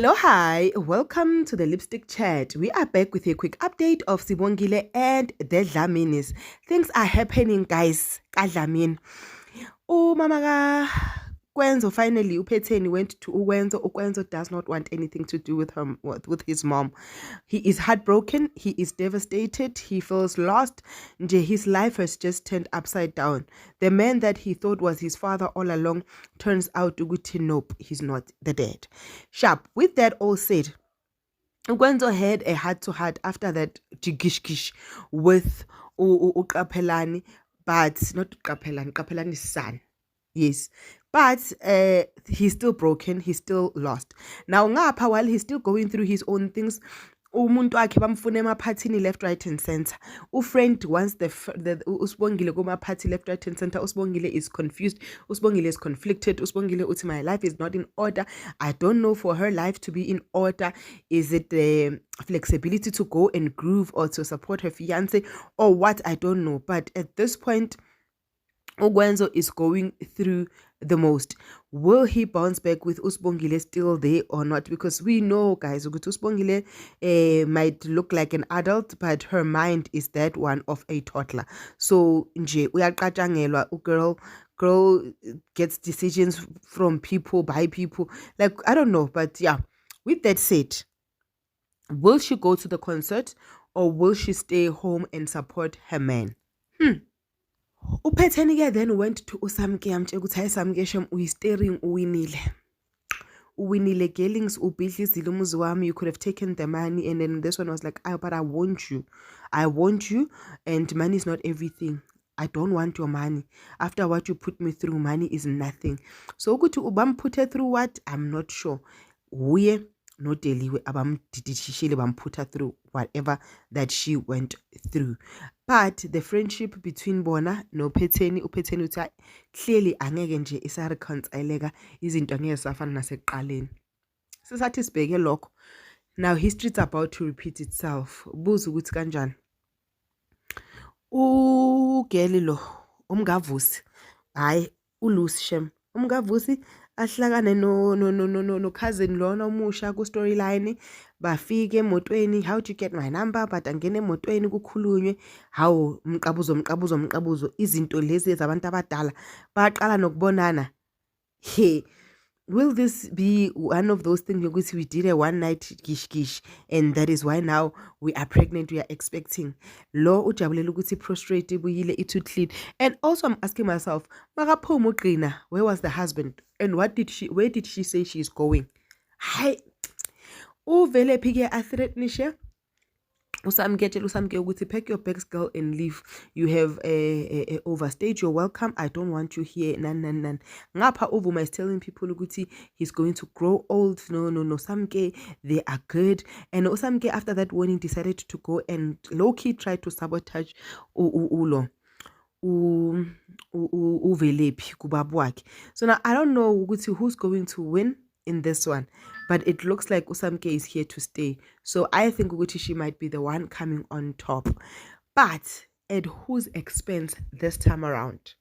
Hello, hi, welcome to the Lipstick Chat. We are back with a quick update of Sibongile and the Dlaminis. Things are happening, guys. Kadlamini. Mama Kwenzo finally uPhetheni went to Ukwenzo. Ukwenzo does not want anything to do with him, with his mom. He is heartbroken, he is devastated, he feels lost. His life has just turned upside down. The man that he thought was his father all along turns out to be nope, he's not the dad. Sharp. With that all said, Ukwenzo had a heart-to-heart after that jigishkish with Uqaphelani, but not Uqaphelani's son. Yes, but he's still broken, he's still lost. Now ngapha, while he's still going through his own things, umuntu wakhe bamfuna emaphathini left, right and center. Ufriend wants the Usibongile kuma-party left, right and center. Usibongile is confused, Usibongile is conflicted. Usibongile uthi my life is not in order. I don't know for her life to be in order. Is it the flexibility to go and groove or to support her fiance or what? I don't know. But at this point, Ukwenzo is going through the most. Will he bounce back with Usibongile still there or not? Because we know, guys, Usibongile might look like an adult, but her mind is that one of a toddler. So nje uyaqatshangelwa, girl gets decisions from people, by people. Like, I don't know, but yeah. With that said, will she go to the concert or will she stay home and support her man? uPhetheni-ke then went to uSamke amtshela ukuthi hayi Samke shem uyi-steering uwinile Gelings ubhidlizile umuzi wami, you could have taken the money. And then this one was like, but I want you and money is not everything. I don't want your money. After what you put me through, money is nothing. So ukuthi ubamputhe through what, I'm not sure. Uye nodeliwe abamdidishishile bamputha through whatever that she went through. But the friendship between bona no uPhetheni uthi clearly angeke nje isareconcileka, izinto angeke safana nasekuqaleni. Sisathi sibheke lokho. Now history's about to repeat itself. Buza ukuthi kanjani. Ugeli lo umngavusi hayi uLucy Shem umngavusi ahlakane no cousin lona omusha ku storyline, bafike emotweni. How do you get my number? But angene emotweni kukhulunywe hawo umqabuzo izinto lezi zabantu abadala baqala nokubonana. He, will this be one of those things because we did a one night gish and that is why now we are pregnant, we are expecting? Lo ujabulela ukuthi prostrate ibuyile it clean. And also I'm asking myself, makaphuma uqina, where was the husband and where did she say she's going? Hi, uvele phike a threatnishe uSamke ukuthi pack your bags girl and leave. You have overstayed your welcome. I don't want you here. Nan. Ngapha Uvuma is telling people ukuthi he's going to grow old. No, Samke, they are good. And Samke after that warning decided to go and low-key try to sabotage uVelephi kubabu wakhe. So now I don't know ukuthi who's going to win in this one, but it looks like uSamke is here to stay. So I think Uguti she might be the one coming on top, but at whose expense this time around?